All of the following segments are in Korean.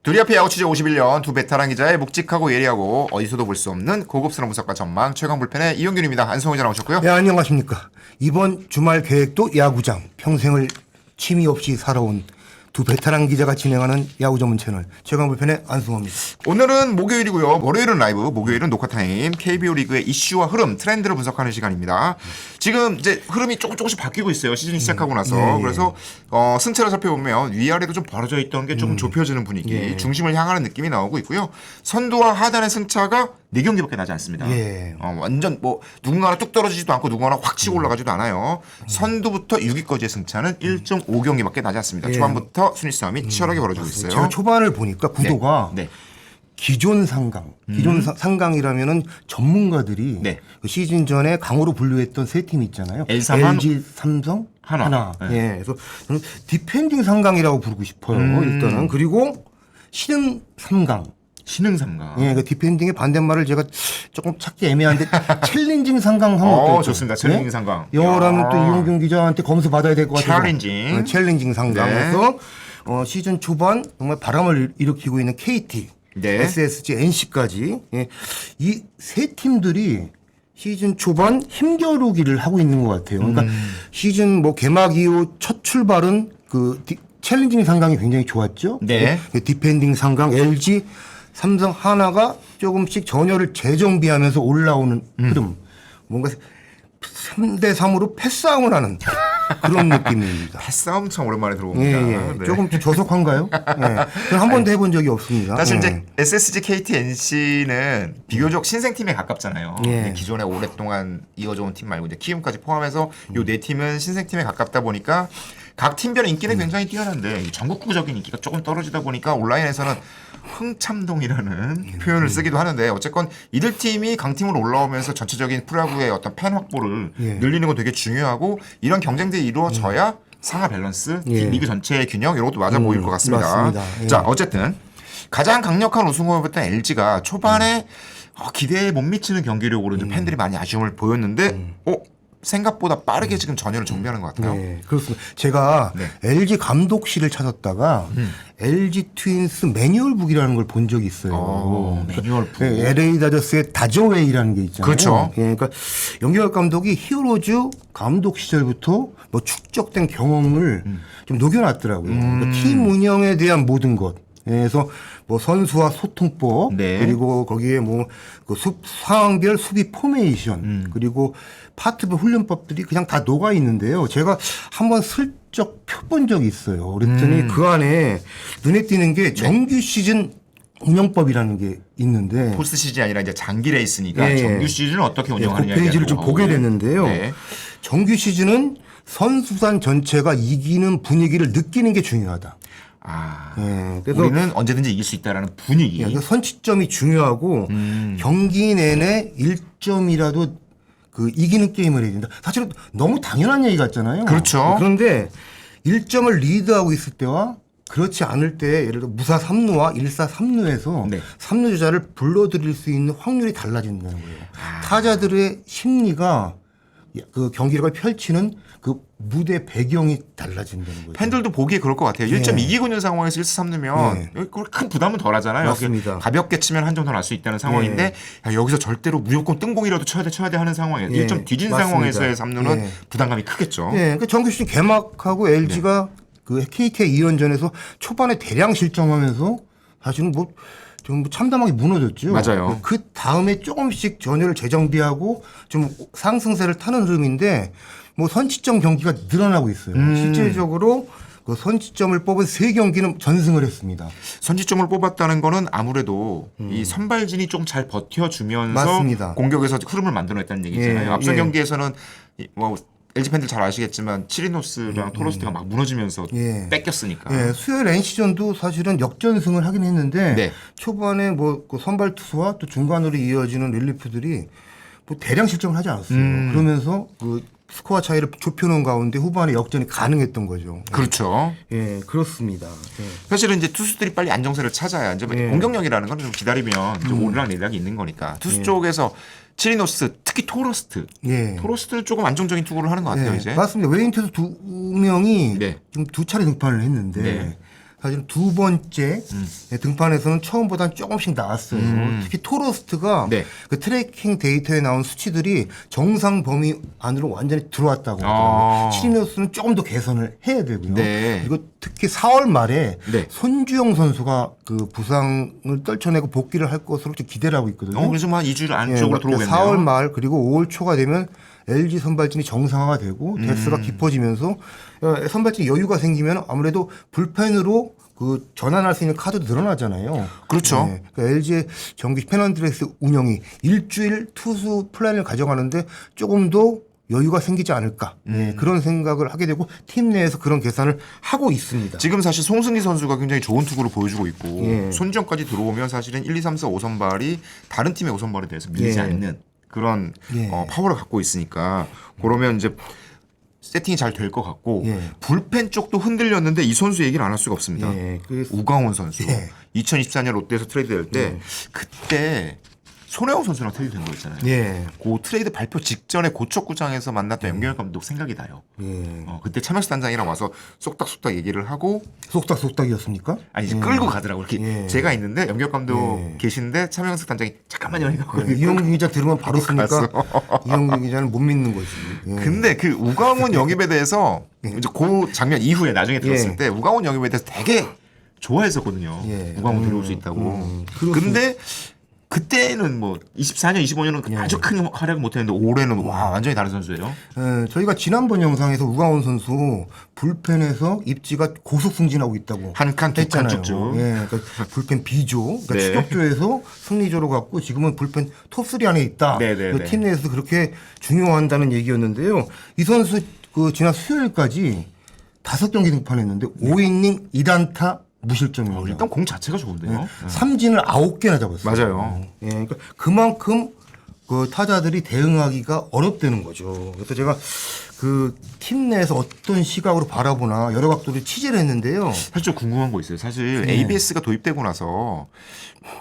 둘이 앞에 야구 취재 51년 두 베테랑 기자의 묵직하고 예리하고 어디서도 볼 수 없는 고급스러운 분석과 전망 최강 불펜의 이용균입니다. 안성호 기자 나오셨고요. 네, 안녕하십니까. 이번 주말 계획도 야구장, 평생을 취미 없이 살아온 두 베테랑 기자가 진행하는 야구 전문 채널 최강 불펜의 안승호입니다. 오늘은 목요일이고요. 월요일은 라이브, 목요일은 녹화 타임. KBO 리그의 이슈와 흐름, 트렌드를 분석하는 시간입니다. 지금 이제 흐름이 조금씩 바뀌고 있어요. 시즌이 시작하고 나서. 그래서 승차를 살펴보면 위아래로 좀 벌어져 있던 게 조금 좁혀지는 분위기, 중심을 향하는 느낌이 나오고 있고요. 선두와 하단의 승차가 4경기밖에 나지 않습니다. 완전 뭐 누군가는 뚝 떨어지지도 않고 누군가는 확 치고 올라가지도 않아요. 선두부터 6위까지의 승차는 1.5경기밖에 나지 않습니다. 초반부터 순위 싸움이 치열하게 벌어지고 있어요. 제가 초반을 보니까 구도가 기존 상강, 상강이라면은 전문가들이 그 시즌 전에 강으로 분류했던 세 팀 있잖아요. LG, 삼성, 하나. 그래서 저는 디펜딩 상강이라고 부르고 싶어요. 일단은. 그리고 신흥 삼강. 신흥 삼강. 그 디펜딩의 반대말을 제가 조금 찾기 애매한데 챌린징 상강 하면 어떨까요? 좋습니다. 챌린징 상강. 영어라면 또 이용균 기자한테 검수 받아야 될 것 같아서. 챌린징 상강에서 시즌 초반 정말 바람을 일으키고 있는 KT, SSG, NC까지 이 세 팀들이 시즌 초반 힘겨루기를 하고 있는 것 같아요. 그러니까 시즌 뭐 개막 이후 첫 출발은 그 챌린징 상강이 굉장히 좋았죠. 디펜딩 상강 LG, 삼성, 하나가 조금씩 전열을 재정비하면서 올라오는 흐름. 뭔가 3대 3으로 패싸움을 하는 그런 느낌입니다. 패싸움 참 오랜만에 들어봅니다. 조금 조속한가요? 저는 한 번도 해본 적이 없습니다. 사실 이제 SSG, KT, NC는 비교적 신생팀에 가깝잖아요. 기존에 오랫동안 이어져 온 팀 말고 이제 키움까지 포함해서 요 네 팀은 신생팀에 가깝다 보니까 각 팀별 인기는 굉장히 뛰어난데 전국구적인 인기가 조금 떨어지다 보니까 온라인에서는 흥참동이라는 표현을 쓰기도 하는데 어쨌건 이들 팀이 강팀으로 올라오면서 전체적인 프로야구의 어떤 팬 확보를 늘리는 건 되게 중요하고 이런 경쟁들이 이루어져야 상하 밸런스, 리그 전체의 균형 이런 것도 맞아 보일 것 같습니다. 맞습니다. 자, 어쨌든 가장 강력한 우승 후보였던 LG가 초반에 기대에 못 미치는 경기력으로 팬들이 많이 아쉬움을 보였는데 생각보다 빠르게 지금 전열을 정비하는 것 같아요. 그렇습니다. 제가 LG 감독실을 찾았다가 LG 트윈스 매뉴얼북이라는 걸 본 적이 있어요. 매뉴얼북. LA 다저스의 다저웨이라는 게 있잖아요. 그렇죠. 그러니까 영경혁 감독이 히어로즈 감독 시절부터 뭐 축적된 경험을 좀 녹여놨더라고요. 그러니까 팀 운영에 대한 모든 것. 그래서 뭐 선수와 소통법 그리고 거기에 뭐 그 상황별 수비 포메이션 그리고 파트별 훈련법들이 그냥 다 녹아 있는데요. 제가 한번 슬쩍 펴본 적이 있어요. 그랬더니 그 안에 눈에 띄는 게 정규 시즌 운영법이라는 게 있는데 포스트 시즌이 아니라 이제 장기 레이스니까 정규 시즌을 어떻게 운영하느냐 그 페이지를 좀 보게 됐는데요. 정규 시즌은 선수단 전체가 이기는 분위기를 느끼는 게 중요하다. 그래서 우리는 언제든지 이길 수 있다라는 분위기. 선취점이 중요하고 경기 내내 1점이라도 그 이기는 게임을 해야 된다. 사실은 너무 당연한 얘기 같잖아요. 그렇죠. 그런데 1점을 리드하고 있을 때와 그렇지 않을 때 예를 들어 무사 3루와 1사 3루에서 3루 주자를 불러들일 수 있는 확률이 달라진다는 거예요. 타자들의 심리가 그 경기력을 펼치는 그 무대 배경이 달라진다는 거죠. 팬들도 보기에 그럴 것 같아요. 1점 이기고 있는 상황에서 1사 3루면 큰 부담은 덜 하잖아요. 맞습니다. 가볍게 치면 한 점 더 날 수 있다는 상황인데 여기서 절대로 무조건 뜬공이라도 쳐야 돼 하는 상황이에요. 1점 뒤진 상황에서의 3루는 부담감이 크겠죠. 그 정규 시즌 개막하고 LG가 그 KT의 2연전에서 초반에 대량 실점하면서 사실은 뭐 참담하게 무너졌죠. 맞아요. 그 다음에 조금씩 전열을 재정비하고 좀 상승세를 타는 흐름인데 뭐 선취점 경기가 늘어나고 있어요. 실질적으로 그 선취점을 뽑은 3경기는 전승을 했습니다. 선취점을 뽑았다는 거는 아무래도 이 선발진이 좀 잘 버텨주면서 맞습니다. 공격에서 흐름을 만들어냈다는 얘기잖아요. 앞선 경기에서는 뭐 LG 팬들 잘 아시겠지만 치리노스랑 토로스트가 막 무너지면서 뺏겼으니까. 수요일 NC전도 사실은 역전승을 하긴 했는데 초반에 뭐 그 선발 투수와 또 중간으로 이어지는 릴리프들이 뭐 대량 실점을 하지 않았어요. 그러면서 그 스코어 차이를 좁혀놓은 가운데 후반에 역전이 가능했던 거죠. 그렇죠. 그렇습니다. 사실은 이제 투수들이 빨리 안정세를 찾아야 이제 공격력이라는 건 좀 기다리면 이제 오르락내리락이 있는 거니까 투수 쪽에서 치리노스 특히 토로스트는 조금 안정적인 투구를 하는 것 같아요. 이제 맞습니다. 외인 투수 2명이 지금 2차례 등판을 했는데 사실 두 번째 등판에서는 처음보다는 조금씩 나았어요. 특히 토로스트가 네. 그 트래킹 데이터에 나온 수치들이 정상 범위 안으로 완전히 들어왔다고 하더라고요. 시리너스는 조금 더 개선을 해야 되고요. 네. 그리고 특히 4월 말에 네. 손주영 선수가 그 부상을 떨쳐내고 복귀를 할 것으로 좀 기대를 하고 있거든요. 그래서 한 2주 안쪽으로 들어오겠네요. 4월 말 그리고 5월 초가 되면 LG 선발진이 정상화가 되고 데스가 깊어지면서 선발진 여유가 생기면 아무래도 불펜으로 그 전환할 수 있는 카드도 늘어나잖아요. 그렇죠. 네, 그러니까 LG의 정규 페넌드레스 운영이 일주일 투수 플랜을 가져가는데 조금 더 여유가 생기지 않을까 그런 생각을 하게 되고 팀 내에서 그런 계산을 하고 있습니다. 지금 사실 송승기 선수가 굉장히 좋은 투구를 보여주고 있고 예. 손지영까지 들어오면 사실은 1, 2, 3, 4, 5선발이 다른 팀의 5선발에 대해서 밀리지 예. 않는 그런 예. 파워를 갖고 있으니까 그러면 이제 세팅이 잘 될 것 같고 예. 불펜 쪽도 흔들렸는데 이 선수 얘기를 안 할 수가 없습니다. 예. 우광훈 선수. 예. 2024년 롯데에서 트레이드 될 때 그때 손혜원 선수랑 트레이드 된 거 있잖아요. 예. 그 트레이드 발표 직전에 고척구장에서 만났던 염경엽 감독 생각이 나요. 예. 그때 차명수 단장이랑 와서 쏙닥쏙닥 얘기를 하고 속닥속닥이었습니까? 아니 이제 끌고 가더라고 이렇게 예. 제가 있는데 염경 감독 예. 계신데 차명수 단장이 잠깐만요 해갖고 이용규 기자 들으면 바로 쓰니까 갔어. 이용규 기자는 못 믿는 거지. 예. 근데 그 우광훈 영입에 대해서 이제 그 장면 이후에 나중에 들었을 예. 때 우광훈 영입에 대해서 되게 좋아했었거든요. 예. 우광훈 들어올 수 있다고. 그렇습니다. 근데 그때는 뭐 24년, 25년은 아주 큰 활약을 못했는데 올해는 와 완전히 다른 선수예요. 저희가 지난번 영상에서 우광훈 선수 불펜에서 입지가 고속 승진하고 있다고 한 칸, 두 칸 했잖아요. 쭉쭉. 예, 그러니까 불펜 B조, 그러니까 네. 추격조에서 승리조로 갔고 지금은 불펜 톱3 안에 있다. 네, 네, 그 네. 팀 내에서 그렇게 중요한다는 얘기였는데요. 이 선수 그 지난 수요일까지 5경기 등판했는데 5이닝 2안타 무실점입니다. 일단 공 자체가 좋은데요. 삼진을 9개나 잡았어요. 맞아요. 예, 그러니까 그만큼 그 타자들이 대응하기가 어렵다는 거죠. 그래서 제가 그 팀 내에서 어떤 시각으로 바라보나 여러 각도로 취재를 했는데요. 사실 좀 궁금한 거 있어요. 사실 네. ABS가 도입되고 나서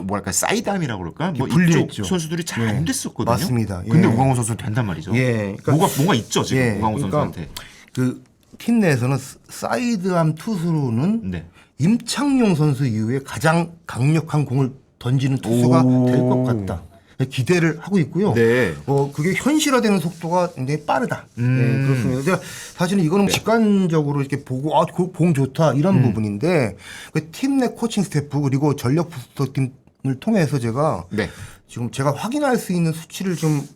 뭐랄까 사이드암이라고 그럴까? 뭐 분리했죠. 이쪽 선수들이 잘 안 네. 됐었거든요. 맞습니다. 예. 근데 우광호 선수는 된단 말이죠. 예, 그러니까- 뭔가 있죠 지금 예, 우광호 그러니까 선수한테. 그 팀 내에서는 사이드암 투수로는 네. 임창용 선수 이후에 가장 강력한 공을 던지는 투수가 오. 될 것 같다. 기대를 하고 있고요. 네. 그게 현실화되는 속도가 굉장히 빠르다. 네, 그렇습니다. 제가 사실은 이거는 직관적으로 이렇게 보고 공 좋다 이런 부분인데 그 팀 내 코칭 스태프 그리고 전력 부스터팀을 통해서 제가 네. 지금 제가 확인할 수 있는 수치를 좀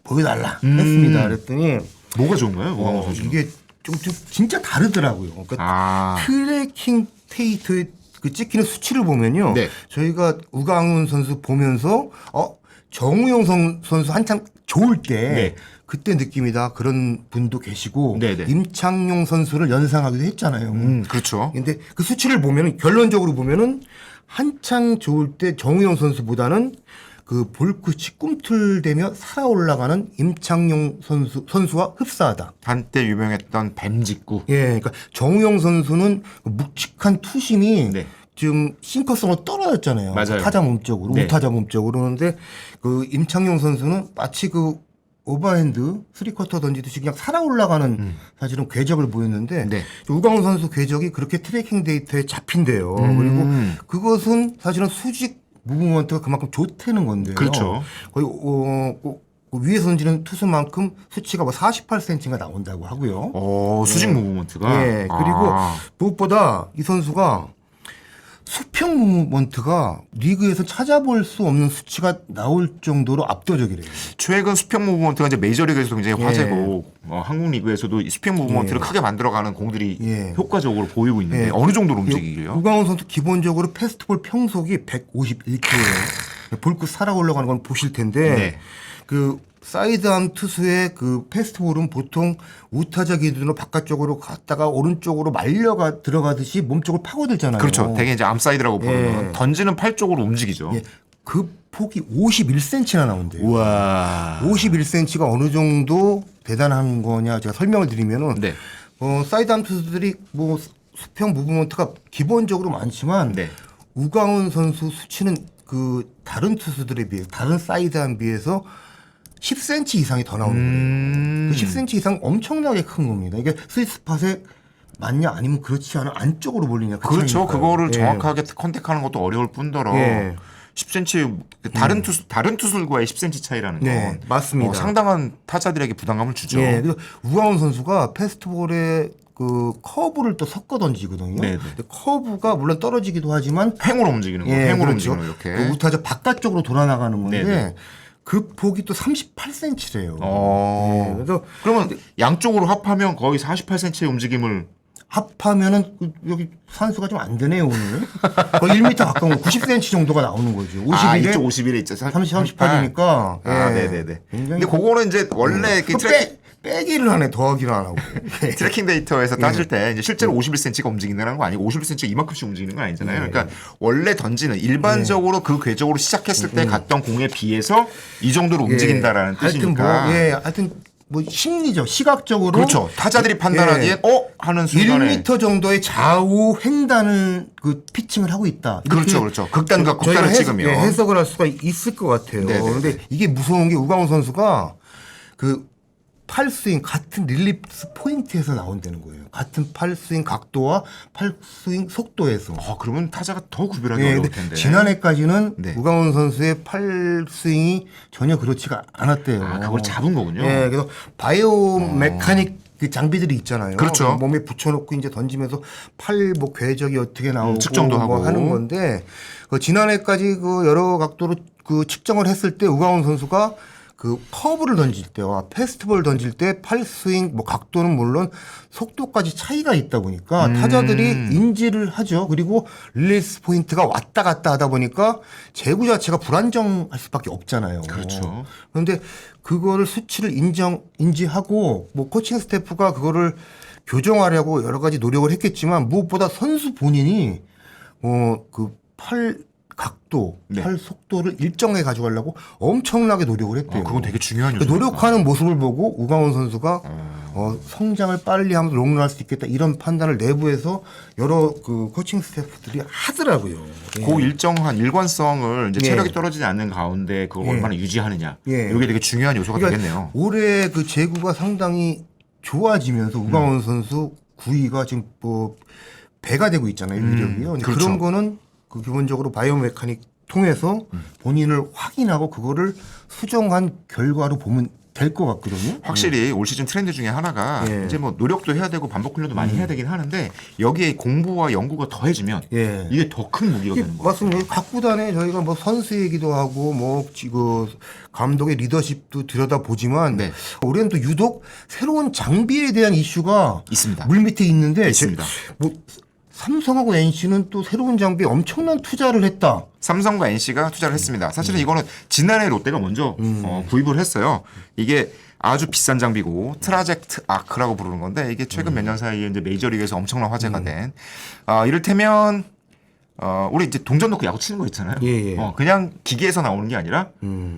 보여달라 했습니다. 그랬더니 뭐가 좋은가요, 우광호 선수? 이게 좀 진짜 다르더라고요. 그러니까 아. 트래킹 데이터에 그 찍히는 수치를 보면요. 네. 저희가 우광훈 선수 보면서 정우영 선수 한참 좋을 때 네. 그때 느낌이다 그런 분도 계시고 네네. 임창용 선수를 연상하기도 했잖아요. 그렇죠. 근데 그 수치를 보면은 결론적으로 보면은 한창 좋을 때 정우영 선수보다는 그 볼 끝이 꿈틀대며 살아올라가는 임창용 선수와 흡사하다. 한때 유명했던 뱀직구. 예, 그러니까 정우영 선수는 그 묵직한 투심이 네. 지금 싱커성으로 떨어졌잖아요. 맞아요. 타자 몸쪽으로, 네. 우타자 몸쪽으로. 그런데 그 임창용 선수는 마치 그 오버핸드 3쿼터 던지듯이 그냥 살아올라가는 사실은 궤적을 보였는데 네. 우광훈 선수 궤적이 그렇게 트래킹 데이터에 잡힌대요. 그리고 그것은 사실은 수직 무브먼트가 그만큼 좋다는 건데요. 그렇죠. 거의 위에서 던지는 투수만큼 수치가 뭐 48cm가 나온다고 하고요. 수직 무브먼트가. 예, 그리고 무엇보다 이 선수가 수평 무브먼트가 리그에서 찾아볼 수 없는 수치가 나올 정도로 압도적이래요. 최근 수평 무브먼트가 이제 메이저리그에서도 굉장히 예. 화제고 한국 리그에서도 이 수평 무브먼트를 크게 만들어가는 공들이 예. 효과적으로 보이고 있는데 예. 어느 정도로 움직이게요? 우광훈 선수 기본적으로 패스트볼 평속이 151km예요. 볼끝 살아 올라가는 건 보실 텐데 네. 그 사이드암 투수의 그 패스트볼은 보통 우타자 기준으로 바깥쪽으로 갔다가 오른쪽으로 말려가 들어가듯이 몸쪽을 파고들잖아요. 그렇죠. 되게 이제 암사이드라고 부르는 예. 던지는 팔 쪽으로 움직이죠. 예. 그 폭이 51cm나 나온대요. 우와. 51cm가 어느 정도 대단한 거냐 제가 설명을 드리면은 네. 사이드암 투수들이 뭐 수평 무브먼트가 기본적으로 많지만 네. 우광훈 선수 수치는 그 다른 투수들에 비해 다른 사이드암 비해서 10cm 이상이 더 나오는 거예요. 그 10cm 이상 엄청나게 큰 겁니다. 이게 스위스팟에 맞냐 아니면 그렇지 않은 안쪽으로 몰리냐. 그렇죠. 차이니까요. 그거를 정확하게 컨택하는 것도 어려울 뿐더러 10cm 다른 투수들과의 10cm 차이라는 건 맞습니다. 상당한 타자들에게 부담감을 주죠. 그래서 우광훈 선수가 패스트볼에 그 커브를 또 섞어 던지거든요. 근데 커브가 물론 떨어지기도 하지만 횡으로 움직이는 거, 횡으로 그렇죠. 움직이는 거 이렇게. 그 우타자 바깥쪽으로 돌아나가는 건데 그 폭이 또 38cm래요. 그래서 그러면 양쪽으로 합하면 거의 48cm의 움직임을 합하면은 여기 산수가 좀 안 되네요 오늘. 거의 1m 가까운 90cm 정도가 나오는 거죠. 51에 이쪽 51에 있죠. 38이니까. 네네네. 근데 그거는 이제 원래 빼기를 하네 더하기를 안 하고. 트래킹 데이터에서 따질 때 이제 실제로 51cm가 움직인다는 거 아니고 51cm가 이만큼씩 움직이는 건 아니잖아요. 그러니까 원래 던지는 일반적으로 그 궤적으로 시작했을 때 갔던 공에 비해서 이 정도로 움직인다라는 뜻이니까. 하여튼 뭐 심리죠. 시각적으로. 그렇죠. 타자들이 판단하기엔 하는 순간에 1m 정도의 좌우 횡단을 그 피칭을 하고 있다. 그렇죠. 극단과 극단을 찍으면 해석을 할 수가 있을 것 같아요. 그런데 이게 무서운 게 우광훈 선수가 그 팔스윙 같은 릴리스 포인트에서 나온다는 거예요. 같은 팔스윙 각도와 팔스윙 속도에서. 그러면 타자가 더 구별하기 어려울 텐데. 지난해까지는 우광훈 선수의 팔스윙이 전혀 그렇지가 않았대요. 그걸 잡은 거군요. 그래서 바이오 메카닉 그 장비들이 있잖아요. 그렇죠. 몸에 붙여놓고 이제 던지면서 팔 뭐 궤적이 어떻게 나오고 측정도 뭐 하고 하는 건데 지난해까지 그 여러 각도로 그 측정을 했을 때 우광훈 선수가 그 커브를 던질 때와 패스트볼 던질 때 팔스윙 뭐 각도는 물론 속도까지 차이가 있다 보니까 타자들이 인지를 하죠. 그리고 릴리스 포인트가 왔다 갔다 하다 보니까 제구 자체가 불안정할 수밖에 없잖아요. 그렇죠. 그런데 그거를 수치를 인지하고 뭐 코칭 스태프가 그거를 교정하려고 여러 가지 노력을 했겠지만 무엇보다 선수 본인이 그 팔 각도, 팔 속도를 일정하게 가져가려고 엄청나게 노력을 했대요. 그건 되게 중요한 요소. 노력하는 모습을 보고 우광훈 선수가 성장을 빨리 하면서 롱런할 수 있겠다 이런 판단을 내부에서 여러 그 코칭 스태프들이 하더라고요. 그 일정한 일관성을 이제 체력이 떨어지지 않는 가운데 그걸 얼마나 유지하느냐. 이게 되게 중요한 요소가 되겠네요. 올해 그 제구가 상당히 좋아지면서 우광훈 선수 구위가 지금 뭐 배가 되고 있잖아요. 위력이요. 그렇죠. 그런 거는 그 기본적으로 바이오 메카닉 통해서 본인을 확인하고 그거를 수정한 결과로 보면 될 것 같거든요. 확실히 올 시즌 트렌드 중에 하나가 이제 뭐 노력도 해야 되고 반복 훈련도 많이 해야 되긴 하는데 여기에 공부와 연구가 더해지면 이게 더 큰 무기가 되는 거예요. 맞습니다. 각 구단에 저희가 뭐 선수 얘기도 하고 뭐 지금 감독의 리더십도 들여다보지만 올해는 또 유독 새로운 장비에 대한 이슈가 있습니다. 물밑에 있는데 있습니다. 뭐 삼성하고 NC는 또 새로운 장비에 엄청난 투자를 했다. 삼성과 NC가 투자를 했습니다. 사실은 이거는 지난해 롯데가 먼저 구입을 했어요. 이게 아주 비싼 장비고 트라젝트 아크라고 부르는 건데 이게 최근 몇 년 사이에 이제 메이저리그에서 엄청난 화제가 된 이를테면 우리 이제 동전 넣고 야구 치는 거 있잖아요. 그냥 기계에서 나오는 게 아니라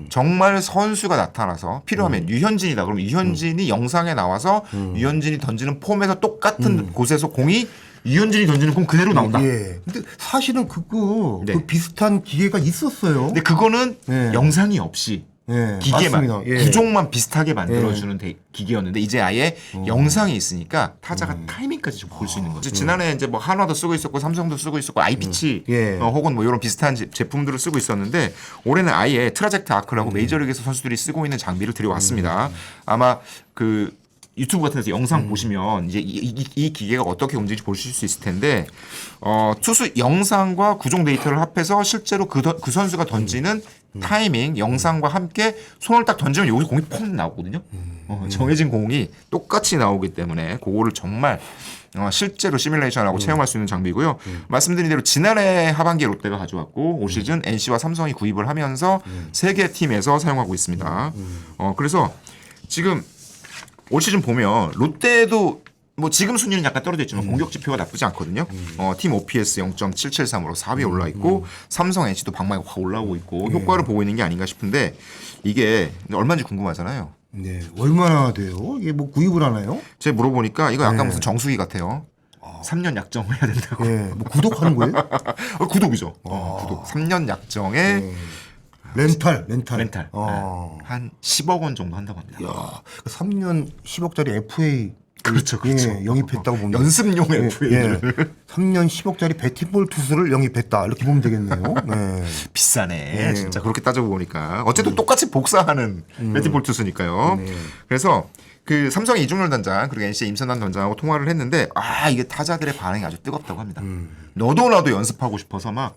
정말 선수가 나타나서 필요하면 유현진이다. 그러면 유현진이 영상에 나와서 유현진이 던지는 폼에서 똑같은 곳에서 공이 유현진이 던지는 공 그대로 나온다. 근데 사실은 그 비슷한 기계가 있었어요. 근데 그거는 영상이 없이 기계만 구종만 비슷하게 만들어주는 기계였는데 이제 아예 영상이 있으니까 타자가 타이밍까지 볼 수 있는 거죠. 지난해 이제 뭐 한화도 쓰고 있었고 삼성도 쓰고 있었고 아이피치 혹은 뭐 이런 비슷한 제품들을 쓰고 있었는데 올해는 아예 트라젝트 아크라고 메이저리그에서 선수들이 쓰고 있는 장비를 들여왔습니다. 아마 그 유튜브 같은 데서 영상 보시면 이제 이 기계가 어떻게 움직이는지 보실 수 있을 텐데 투수 영상과 구종 데이터를 합해서 실제로 그 선수가 던지는 타이밍 영상과 함께 손을 딱 던지면 여기 공이 퐁 나오거든요. 정해진 공이 똑같이 나오기 때문에 그거를 정말 실제로 시뮬레이션하고 체험할 수 있는 장비고요. 말씀드린 대로 지난해 하반기에 롯데가 가져왔고 올 시즌 NC와 삼성이 구입을 하면서 세 개 팀에서 사용하고 있습니다. 그래서 지금 올 시즌 보면 롯데도 뭐 지금 순위는 약간 떨어져 있지만 공격 지표가 나쁘지 않거든요. 팀 OPS 0.773으로 4위에 올라 있고 삼성 NC도 방망이가 확 올라오고 있고 효과를 보고 있는 게 아닌가 싶은데 이게 얼마인지 궁금하잖아요. 네, 얼마나 돼요? 이게 뭐 구입을 하나요? 제가 물어보니까 이거 약간 무슨 정수기 같아요. 3년 약정을 해야 된다고. 뭐 구독하는 거예요? 구독이죠. 구독. 3년 약정에 렌탈. 한 10억 원 정도 한다고 합니다. 야, 3년 10억짜리 FA 그렇죠, 그렇죠. 예, 영입했다고 보면 연습용 FA를 3년 10억짜리 배팅볼 투수를 영입했다 이렇게 보면 되겠네요. 네. 비싸네. 진짜 그렇게 따져보니까 어쨌든 똑같이 복사하는 배팅볼 투수니까요. 그래서 그 삼성의 이중열 단장 그리고 NC의 임선환 단장하고 통화를 했는데 이게 타자들의 반응이 아주 뜨겁다고 합니다. 너도 나도 연습하고 싶어서 막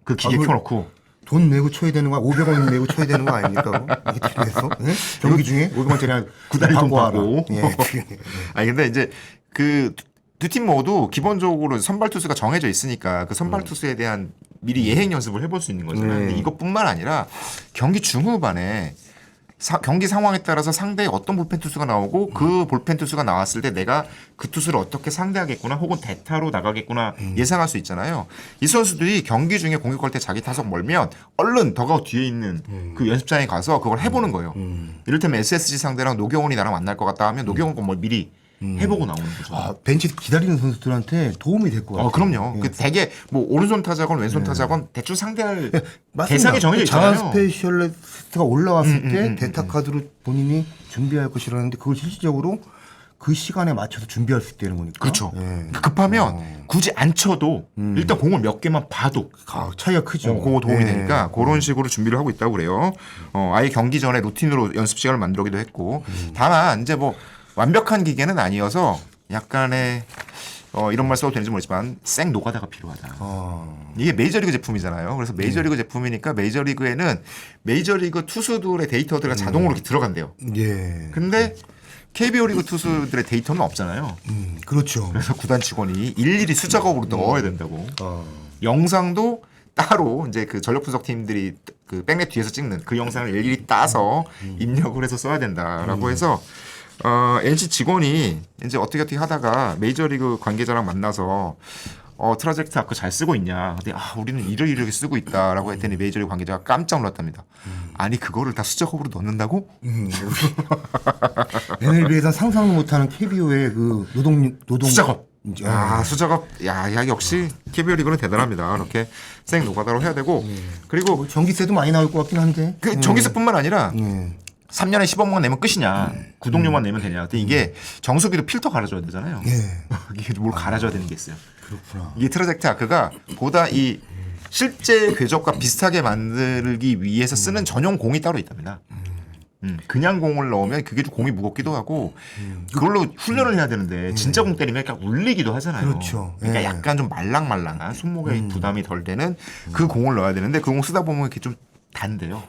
그 기계 켜놓고 돈 내고 쳐야 되는 거야? 500원 내고 쳐야 되는 거 아닙니까? 이게 팀에서 경기 중에 500원짜리 구단이 돈 받고 받고. 예. 아니 근데 이제 그 두 팀 모두 기본적으로 선발 투수가 정해져 있으니까 그 선발 투수에 대한 미리 예행 연습을 해볼 수 있는 거잖아요. 근데 이것뿐만 아니라 경기 중후반에 경기 상황에 따라서 상대의 어떤 볼펜 투수가 나오고 그 볼펜 투수가 나왔을 때 내가 그 투수를 어떻게 상대하겠구나 혹은 대타로 나가겠구나 예상할 수 있잖아요. 이 선수들이 경기 중에 공격할 때 자기 타석 멀면 얼른 더가웃 뒤에 있는 그 연습장에 가서 그걸 해보는 거예요. 이를테면 SSG 상대랑 노경원이 나랑 만날 것 같다 하면 노경원 거 뭐 미리 해보고 나오는 거죠. 벤치 기다리는 선수들한테 도움이 될 것 같아요. 그럼요. 그 되게 뭐 오른손 타자건 왼손 타자건 대충 상대할 대상이 정해져 있잖아요. 장한 스페셜리스트가 올라왔을 때 대타 카드로 본인이 준비할 것이라는데 그걸 실질적으로 그 시간에 맞춰서 준비할 수 있다는 거니까. 그렇죠. 급하면 굳이 안 쳐도 일단 공을 몇 개만 봐도 차이가 크죠. 그거 도움이 되니까 그런 식으로 준비를 하고 있다고 그래요. 아예 경기 전에 루틴으로 연습 시간을 만들기도 했고 다만 이제 뭐 완벽한 기계는 아니어서 약간의 이런 말 써도 되는지 모르지만 생 노가다가 필요하다. 이게 메이저리그 제품이잖아요. 그래서 메이저리그 제품이니까 메이저리그에는 메이저리그 투수들의 데이터들이 자동으로 이렇게 들어간대요. 예. 근데 KBO 리그 투수들의 데이터는 없잖아요. 그렇죠. 그래서 구단 직원이 일일이 수작업으로 넣어야 된다고. 영상도 따로 이제 그 전력 분석 팀들이 그 백넷 뒤에서 찍는 그 영상을 일일이 따서 입력을 해서 써야 된다라고 해서 NC 직원이 이제 어떻게 하다가 메이저리그 관계자랑 만나서 트라젝트 아크 잘 쓰고 있냐. 근데 우리는 이렇게 쓰고 있다라고 했더니 메이저리그 관계자가 깜짝 놀랐답니다. 아니 그거를 다 수작업으로 넣는다고? NLB에서 상상 못하는 KBO의 그 노동 수작업. 수작업. 역시 KBO 리그는 대단합니다. 이렇게 생 노가다로 해야 되고 그리고 전기세도 많이 나올 것 같긴 한데. 그 전기세뿐만 아니라 3년에 10억만 내면 끝이냐. 구독료만 내면 되냐. 근데 이게 정수기도 필터 갈아줘야 되잖아요. 이게 뭘 갈아줘야 되는 게 있어요. 그렇구나. 이게 트라젝트 아크가 보다 이 실제 궤적과 비슷하게 만들기 위해서 쓰는 전용 공이 따로 있답니다. 그냥 공을 넣으면 그게 좀 공이 무겁기도 하고 그걸로 훈련을 해야 되는데 진짜 공 때리면 약간 울리기도 하잖아요. 그렇죠. 그러니까 약간 좀 말랑말랑한 손목에 부담이 덜 되는 그 공을 넣어야 되는데 그 공 쓰다 보면 이렇게 좀 단데요.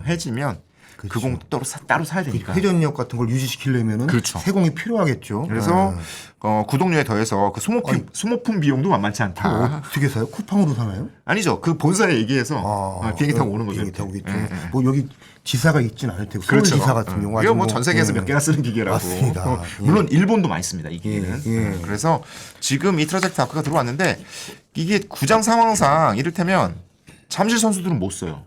해지면 그 공 따로 사야 되니까. 회전력 같은 걸 유지시키려면은 그렇죠. 새 공이 필요하겠죠. 그래서 구독료에 더해서 그 소모품 비용도 만만치 않다. 어떻게 사요? 쿠팡으로 사나요? 아니죠. 그 본사에 얘기해서 비행기 타고 오는 거죠. 비행기 타고 오겠죠. 뭐 여기 지사가 있진 않을 테고 그렇죠. 서울 지사 같은 경우 이거 뭐 전 세계에서 몇 개나 쓰는 기계라고. 맞습니다. 물론 일본도 많이 씁니다. 이 기계는. 그래서 지금 이 트라젝트 아크가 들어왔는데 이게 구장 상황상 이를테면 잠실 선수들은 못 써요.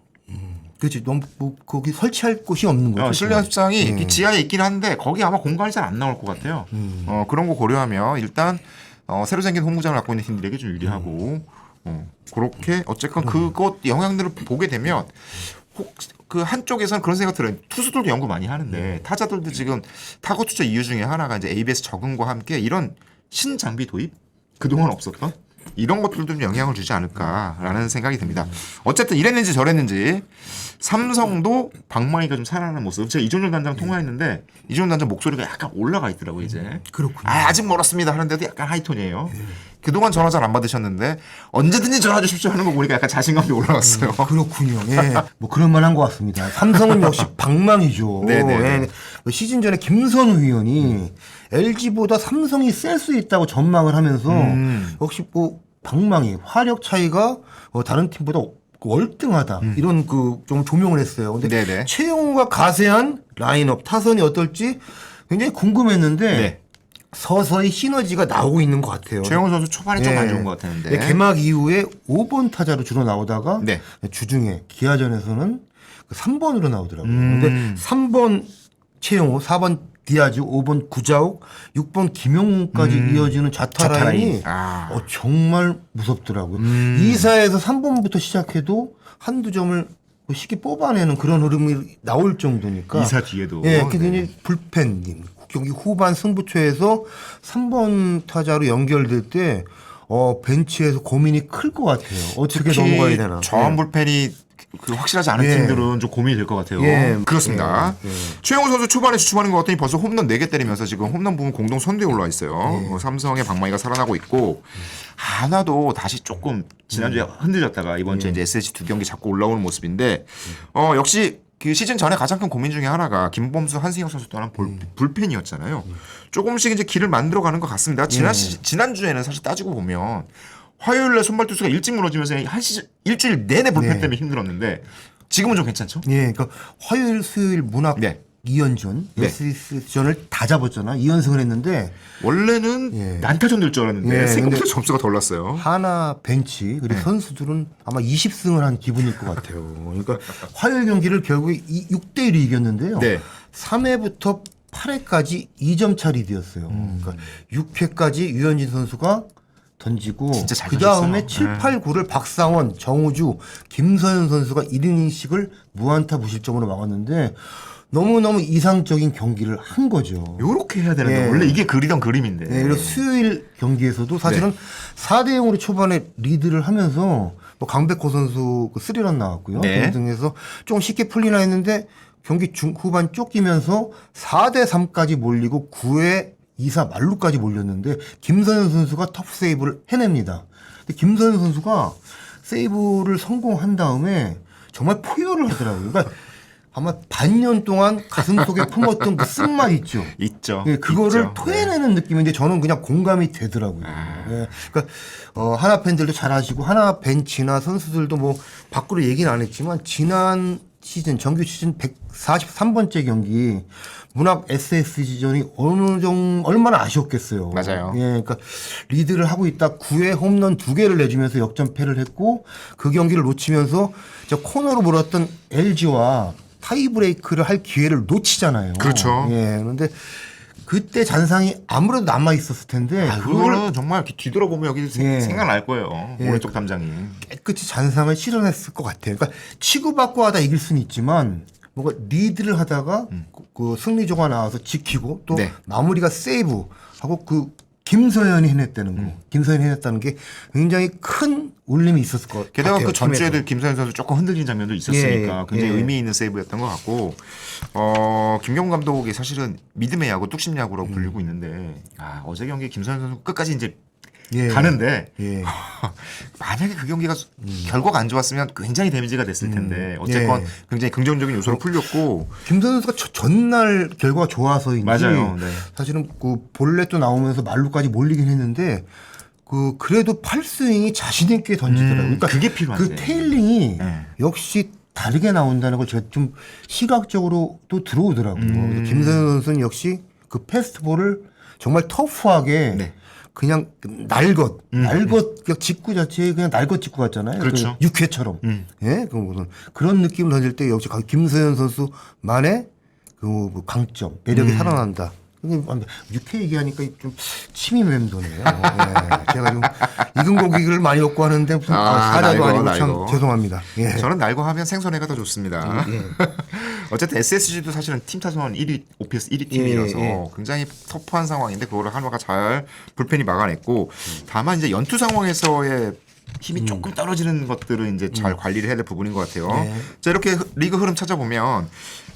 그렇지. 너무 뭐 거기 설치할 곳이 없는 거죠. 실내 연습장이 지하에 있긴 한데 거기 아마 공간이 잘 안 나올 것 같아요. 그런 거 고려하면 일단 새로 생긴 홈구장을 갖고 있는 팀들에게 좀 유리하고 그렇게 어쨌건 그것 영향들을 보게 되면 그 한쪽에서는 그런 생각 들어요. 투수들도 연구 많이 하는데 타자들도 지금 타고 투자 이유 중에 하나가 이제 ABS 적응과 함께 이런 신장비 도입 그동안 없었던 이런 것들도 좀 영향을 주지 않을까라는 생각이 듭니다. 어쨌든 이랬는지 저랬는지 삼성도 방망이가 좀 살아나는 모습. 제가 이종열 단장 통화했는데 이종열 단장 목소리가 약간 올라가 있더라고요 이제. 그렇군요. 아직 멀었습니다 하는데도 약간 하이톤이에요. 그동안 전화 잘 안 받으셨는데 언제든지 전화 주십시오 하는 거 보니까 약간 자신감이 올라갔어요. 그렇군요. 예. 뭐 그럴 만한 것 같습니다. 삼성은 역시 방망이죠. 네네. 예. 시즌 전에 김선우 위원이 LG보다 삼성이 셀 수 있다고 전망을 하면서 역시 뭐 방망이 화력 차이가 다른 팀보다 월등하다 이런 그 좀 조명을 했어요. 근데 네네. 최영우가 가세한 라인업 타선이 어떨지 굉장히 궁금했는데 네. 서서히 시너지가 나오고 있는 것 같아요. 최영우 선수 초반에 좀 안 좋은 것 같았는데. 개막 이후에 5번 타자로 주로 나오다가 네. 주중에 기아전에서는 3번으로 나오더라고요. 근데 3번 최영우, 4번 디아즈, 5번 구자욱, 6번 김용훈까지 이어지는 좌타 라인이 정말 무섭더라고요. 2사에서 3번부터 시작해도 한두 점을 쉽게 뽑아내는 그런 흐름이 나올 정도니까. 2사 뒤에도. 예, 굉장히 불펜님, 경기 후반 승부처에서 3번 타자로 연결될 때 벤치에서 고민이 클 것 같아요. 어떻게 넘어가야 되나. 저항 불펜이 그 확실하지 않은 팀들은 좀 고민이 될 것 같아요. 그렇습니다. 최영우 선수 초반에 주춤하는 것 같더니 벌써 홈런 4개 때리면서 지금 홈런 부분 공동 선두에 올라와 있어요. 삼성의 방망이가 살아나고 있고 하나도 다시 조금 지난주에 흔들렸다가 이번 주에 이제 SSG 2경기 잡고 올라오는 모습인데 역시 그 시즌 전에 가장 큰 고민 중에 하나가 김범수, 한승혁 선수 또한 불펜이었잖아요. 조금씩 이제 길을 만들어가는 것 같습니다. 지난주에는 사실 따지고 보면 화요일에 선발 투수가 일찍 무너지면서 일주일 내내 불펜 때문에 힘들었는데 지금은 좀 괜찮죠? 예, 그러니까 화요일, 수요일 문학 2연전, SS전을 다 잡았잖아. 2연승을 했는데 원래는 난타전 될 줄 알았는데 생각보다 점수가 덜 났어요. 하나 벤치 그리고 선수들은 아마 20승을 한 기분일 것 같아요. 그러니까 화요일 경기를 결국에 6대1로 이겼는데요. 3회부터 8회까지 2점 차 리드였어요. 그러니까 6회까지 유현진 선수가 던지고 그 다음에 7, 8, 9를 박상원, 정우주, 김서현 선수가 1이닝씩을 무안타 무실점으로 막았는데 너무너무 이상적인 경기를 한 거죠. 요렇게 해야 되는데 원래 이게 그리던 그림인데. 그리고 수요일 경기에서도 사실은 4대 0으로 초반에 리드를 하면서 뭐 강백호 선수 그 3런 나왔고요. 등등해서 좀 쉽게 풀리나 했는데 경기 후반 쫓기면서 4대 3까지 몰리고 9회 2사 말루까지 몰렸는데 김서현 선수가 톱 세이브를 해냅니다. 근데 김서현 선수가 세이브를 성공한 다음에 정말 포효를 하더라고요. 그러니까 아마 반년 동안 가슴속에 품었던 그 쓴맛 있죠. 있죠. 그거를 있죠. 토해내는 느낌인데 저는 그냥 공감이 되더라고요. 그러니까 하나 팬들도 잘 아시고 하나 벤치나 선수들도 뭐 밖으로 얘기는 안 했지만 지난 시즌 정규 시즌 143번째 경기 문학 SSG전이 얼마나 아쉬웠겠어요. 맞아요. 그러니까 리드를 하고 있다 9회 홈런 2개를 내주면서 역전패를 했고 그 경기를 놓치면서 코너로 몰았던 LG와 타이브레이크를 할 기회를 놓치잖아요. 그렇죠. 그런데 그때 잔상이 아무래도 남아 있었을 텐데 그거는 정말 이렇게 뒤돌아보면 여기 생각날 거예요. 오른쪽 담장이 깨끗이 잔상을 실현했을 것 같아요. 그러니까 치고받고 하다 이길 수는 있지만 뭔가 리드를 하다가 그 승리조가 나와서 지키고 또 마무리가 세이브하고 그 김서현이 해냈다는 거, 김서현이 해냈다는 게 굉장히 큰 울림이 있었을 것 같아요. 게다가 그 전주에도 김서현 선수 조금 흔들린 장면도 있었으니까 굉장히 의미 있는 세이브였던 것 같고 김경훈 감독이 사실은 믿음의 야구, 뚝심 야구라고 불리고 있는데 어제 경기 김서현 선수 끝까지 이제 가는데 만약에 그 경기가 결과가 안 좋았으면 굉장히 데미지가 됐을 텐데 어쨌건 굉장히 긍정적인 요소로 풀렸고 김서현 선수가 전날 결과가 좋아서인지 맞아요. 사실은 그 볼넷도 나오면서 말루까지 몰리긴 했는데 그래도 팔스윙이 자신 있게 던지더라고요. 그러니까 그게 필요한데 그 테일링이 역시 다르게 나온다는 걸 제가 좀 시각적으로 또 들어오더라고요. 그래서 김서현 선수는 역시 그 패스트볼을 정말 터프하게 그냥 날것 직구 자체에 그냥 날것 직구 같잖아요. 그렇죠. 그 6회처럼. 그런 느낌을 던질 때 역시 김서현 선수만의 그 강점, 매력이 살아난다. 6회 얘기하니까 좀 침이 맴도네요. 제가 좀 익은 고기를 많이 먹고 하는데 무슨 사자도 아니고 참 죄송합니다. 저는 날고 하면 생선회가 더 좋습니다. 어쨌든 SSG도 사실은 팀 타선 1위, OPS 1위 팀이라서 굉장히 터프한 상황인데 그거를 한화가 잘 불펜이 막아냈고 다만 이제 연투 상황에서의 힘이 조금 떨어지는 것들은 이제 잘 관리를 해야 될 부분인 것 같아요. 자, 이렇게 리그 흐름 찾아보면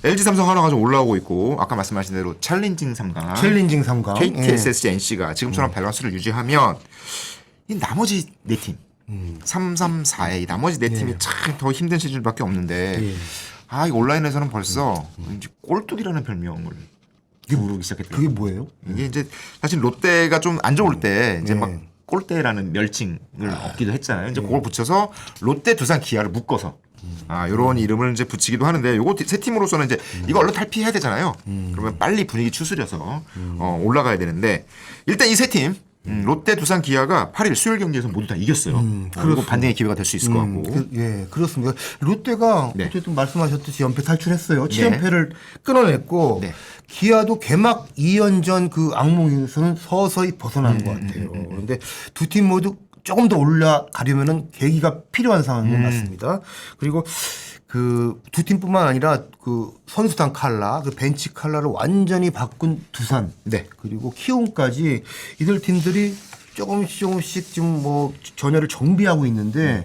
LG 삼성 하나가 좀 올라오고 있고 아까 말씀하신 대로 챌린징 3강 KT, SSG, NC가 지금처럼 밸런스를 유지하면 이 나머지 네 팀 3, 3, 4에 이 나머지 네 팀이 참 더 힘든 시즌밖에 없는데 이 온라인에서는 벌써 이제 꼴뚜기라는 별명을 부르기 시작했대요. 그게 뭐예요? 이게 이제 사실 롯데가 좀 안 좋을 때 이제 막 꼴대라는 명칭을 얻기도 했잖아요. 이제 그걸 붙여서 롯데, 두산, 기아를 묶어서 이런 이름을 이제 붙이기도 하는데 요거 세 팀으로서는 이제 이거 얼른 탈피해야 되잖아요. 그러면 빨리 분위기 추스려서 올라가야 되는데 일단 이 세 팀 롯데, 두산, 기아가 8일 수요일 경기에서 모두 다 이겼어요. 그리고 반등의 기회가 될 수 있을 것 같고. 그렇습니다. 롯데가 어쨌든 말씀하셨듯이 연패 탈출했어요. 7연패를 끊어냈고 기아도 개막 2연전 그 악몽에서는 서서히 벗어나는 것 같아요. 그런데 두 팀 모두 조금 더 올라가려면은 계기가 필요한 상황인 것 같습니다. 그리고 그 두 팀뿐만 아니라 그 선수단 컬러, 그 벤치 컬러를 완전히 바꾼 두산, 네. 그리고 키움까지 이들 팀들이 조금씩 좀 뭐 전열을 정비하고 있는데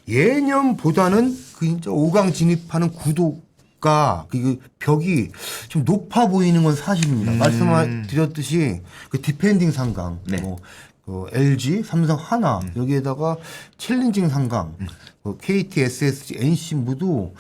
예년보다는 그 이제 5강 진입하는 구도가 그 벽이 좀 높아 보이는 건 사실입니다. 말씀드렸듯이 그 디펜딩 상강, 네. 뭐 그 LG, 삼성, 하나 여기에다가 챌린징 상강, 그 KT, SSG, NC 모두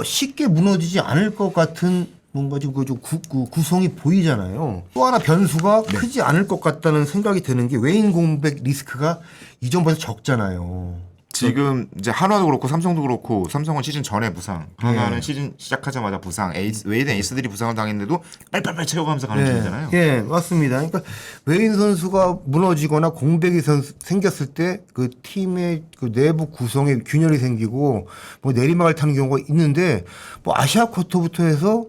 쉽게 무너지지 않을 것 같은 뭔가 지금 그 구성이 보이잖아요. 또 하나 변수가 크지 않을 것 같다는 생각이 드는 게 외인 공백 리스크가 이전보다 적잖아요. 지금 이제 한화도 그렇고 삼성도 그렇고 삼성은 시즌 전에 부상, 한화는 시즌 시작하자마자 부상, 외인 에이스들이 부상을 당했는데도 빨빨빨 채워가면서 가는 중이잖아요. 예, 맞습니다. 그러니까 외인 선수가 무너지거나 공백이 생겼을 때 그 팀의 그 내부 구성에 균열이 생기고 뭐 내리막을 타는 경우가 있는데 뭐 아시아 쿼터부터 해서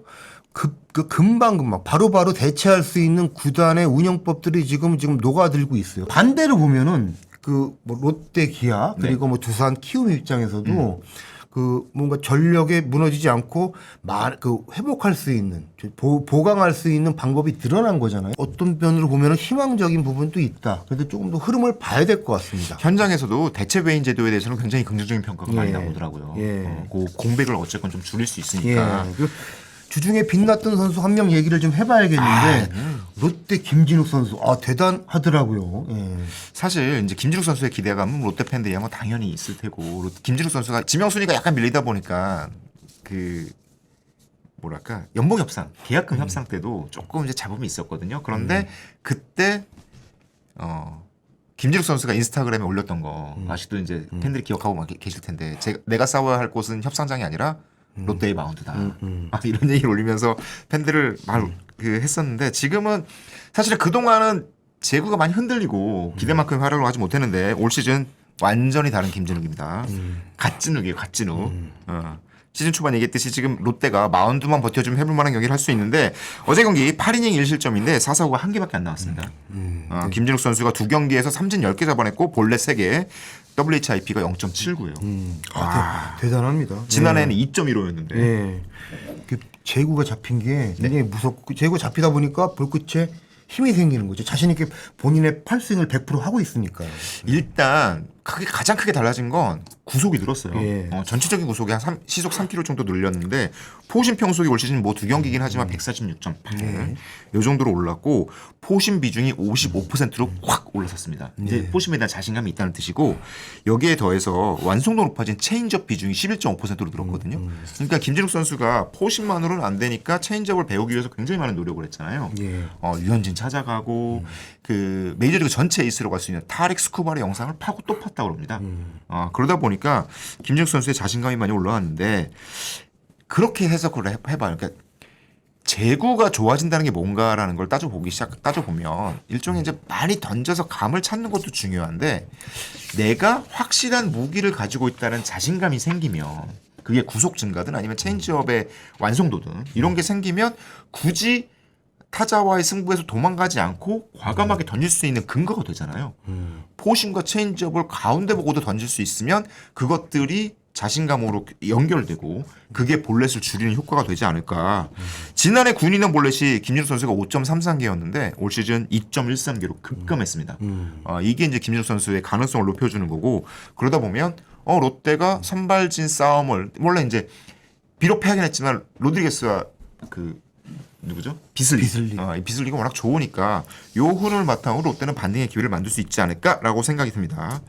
금방 바로바로 대체할 수 있는 구단의 운영법들이 지금 녹아들고 있어요. 반대로 보면은 그 뭐 롯데, 기아 그리고 뭐 두산, 키움 입장에서도 그 뭔가 전력에 무너지지 않고 그 회복할 수 있는 보강할 수 있는 방법이 드러난 거잖아요. 어떤 면으로 보면은 희망적인 부분도 있다. 그래도 조금 더 흐름을 봐야 될 것 같습니다. 현장에서도 대체 외인 제도에 대해서는 굉장히 긍정적인 평가가 많이 예. 나오더라고요. 예. 그 공백을 어쨌건 좀 줄일 수 있으니까. 그 주중에 빛났던 선수 한 명 얘기를 좀 해봐야겠는데 롯데 김진욱 선수 대단하더라고요. 예. 사실 이제 김진욱 선수의 기대감은 롯데 팬들이야 뭐 당연히 있을 테고 김진욱 선수가 지명 순위가 약간 밀리다 보니까 그 뭐랄까 연봉 협상, 계약금 협상 때도 조금 이제 잡음이 있었거든요. 그런데 그때 김진욱 선수가 인스타그램에 올렸던 거 아직도 이제 팬들이 기억하고 계실 텐데 내가 싸워야 할 곳은 협상장이 아니라 롯데의 마운드다. 이런 얘기를 올리면서 팬들을 했었는데 지금은 사실 그동안은 제구가 많이 흔들리고 기대만큼 활약을 하지 못했는데 올 시즌 완전히 다른 김진욱입니다. 갓진욱이에요. 갓진욱. 시즌 초반 얘기했듯이 지금 롯데가 마운드만 버텨주면 해볼 만한 경기를 할 수 있는데 어제 경기 8이닝 1실점인데 4사구가 1개밖에 안 나왔습니다. 김진욱 선수가 2경기에서 삼진 10개 잡아냈고 볼넷 3개, WHIP가 0.79예요. 대단합니다. 지난해에는 2.15였는데. 네. 그 제구가 잡힌 게 굉장히 무섭고 제구가 잡히다 보니까 볼끝에 힘이 생기는 거죠. 자신 있게 본인의 팔스윙을 100% 하고 있으니까요. 일단 가장 크게 달라진 건 구속이 늘었어요. 예. 전체적인 구속이 시속 3km 정도 늘렸는데 포심 평속이 올 시즌 뭐 2경기긴 하지만 146.8. 이 정도로 올랐고 포심 비중이 55%로 확 올라섰습니다. 이제 포심에 대한 자신감이 있다는 뜻이고 여기에 더해서 완성도 높아진 체인지업 비중이 11.5%로 늘었거든요. 그러니까 김진욱 선수가 포심만으로는 안 되니까 체인지업을 배우기 위해서 굉장히 많은 노력을 했잖아요. 유현진 찾아가고 그 메이저리그 전체 에이스로 갈 수 있는 타릭 스쿠바의 영상을 파고 또 팠다고 합니다. 그러다 보니까 김진욱 선수의 자신감이 많이 올라왔는데 그렇게 해석을 해봐요. 그러니까 제구가 좋아진다는 게 뭔가라는 걸 따져보면 일종의 이제 많이 던져서 감을 찾는 것도 중요한데 내가 확실한 무기를 가지고 있다는 자신감이 생기면 그게 구속 증가든 아니면 체인지업의 완성도든 이런 게 생기면 굳이 타자와의 승부에서 도망가지 않고 과감하게 던질 수 있는 근거가 되잖아요. 포심과 체인지업을 가운데 보고도 던질 수 있으면 그것들이 자신감으로 연결되고 그게 볼넷을 줄이는 효과가 되지 않을까. 지난해 9인원 볼넷이 김진욱 선수가 5.33개였는데 올 시즌 2.13개로 급감했습니다. 이게 이제 김진욱 선수의 가능성을 높여주는 거고 그러다 보면 롯데가 선발진 싸움을 원래 이제 비록 패하긴 했지만 로드리게스와 누구죠? 비슬리. 비슬리가 워낙 좋으니까 요 흐름을 바탕으로 롯데는 반등의 기회를 만들 수 있지 않을까라고 생각이 듭니다.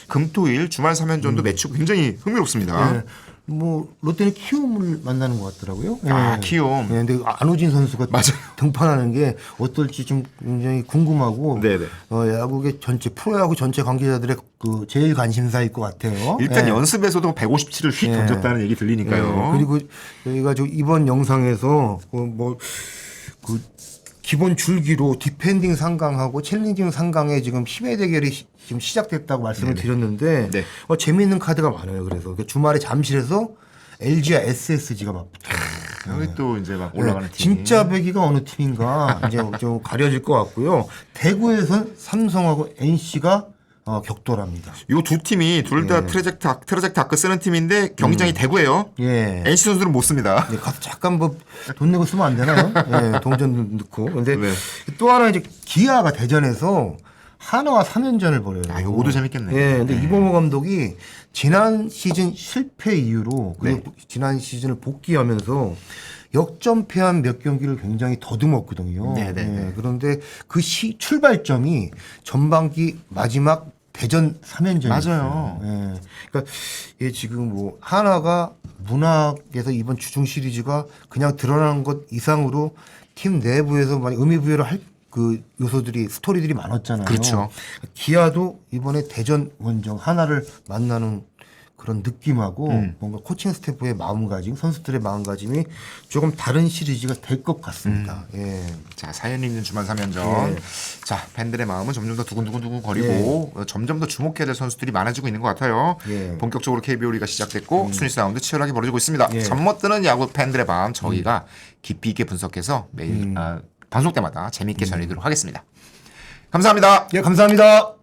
금토일 주말 3연전도 매치고 굉장히 흥미롭습니다. 네. 뭐 롯데는 키움을 만나는 것 같더라고요. 키움. 네, 근데 안호진 선수가 등판하는 게 어떨지 좀 굉장히 궁금하고. 네네. 야구의 전체 프로야구 전체 관계자들의 그 제일 관심사일 것 같아요. 일단 연습에서도 157을 휙 던졌다는 얘기 들리니까요. 그리고 저희가 이번 영상에서 기본 줄기로 디펜딩 상강하고 챌린징 상강의 지금 힘의 대결이 지금 시작됐다고 말씀을 드렸는데 재미있는 카드가 많아요. 그래서 주말에 잠실에서 LG와 SSG가 맞붙어요. 여기 또 이제 막 올라가는 팀. 진짜 배기가 어느 팀인가 이제 좀 가려질 것 같고요. 대구에선 삼성하고 NC가 격돌합니다. 요 두 팀이 둘 다 트레젝트 아크 쓰는 팀인데 경기장이 대구예요. 예. NC 선수들은 못 씁니다. 네, 가서 잠깐 뭐 돈 내고 쓰면 안 되나요? 예, 동전 넣고. 근데 또 하나 이제 기아가 대전에서 하나와 3연전을 벌여요. 아, 요것도 재밌겠네. 예, 근데 이범호 감독이 지난 시즌 실패 이후로 지난 시즌을 복귀하면서 역전패한 몇 경기를 굉장히 더듬었거든요. 예, 그런데 그 출발점이 전반기 마지막 대전 3연전이었어요. 맞아요. 예. 그러니까 얘 지금 뭐 하나가 문학에서 이번 주중 시리즈가 그냥 드러나는 것 이상으로 팀 내부에서 많이 의미부여를 할 그 요소들이 스토리들이 많았잖아요. 그렇죠. 기아도 이번에 대전 원정 하나를 만나는 그런 느낌하고 뭔가 코칭 스태프의 마음가짐, 선수들의 마음가짐이 조금 다른 시리즈가 될 것 같습니다. 예. 자, 사연 있는 주말 3연전. 자, 팬들의 마음은 점점 더 두근두근 거리고 점점 더 주목해야 될 선수들이 많아지고 있는 것 같아요. 본격적으로 KBO 리그가 시작됐고 순위 사운드 치열하게 벌어지고 있습니다. 잠못 드는 야구 팬들의 마음 저희가 깊이 있게 분석해서 매일 방송 때마다 재미있게 전해드리도록 하겠습니다. 감사합니다. 예, 감사합니다.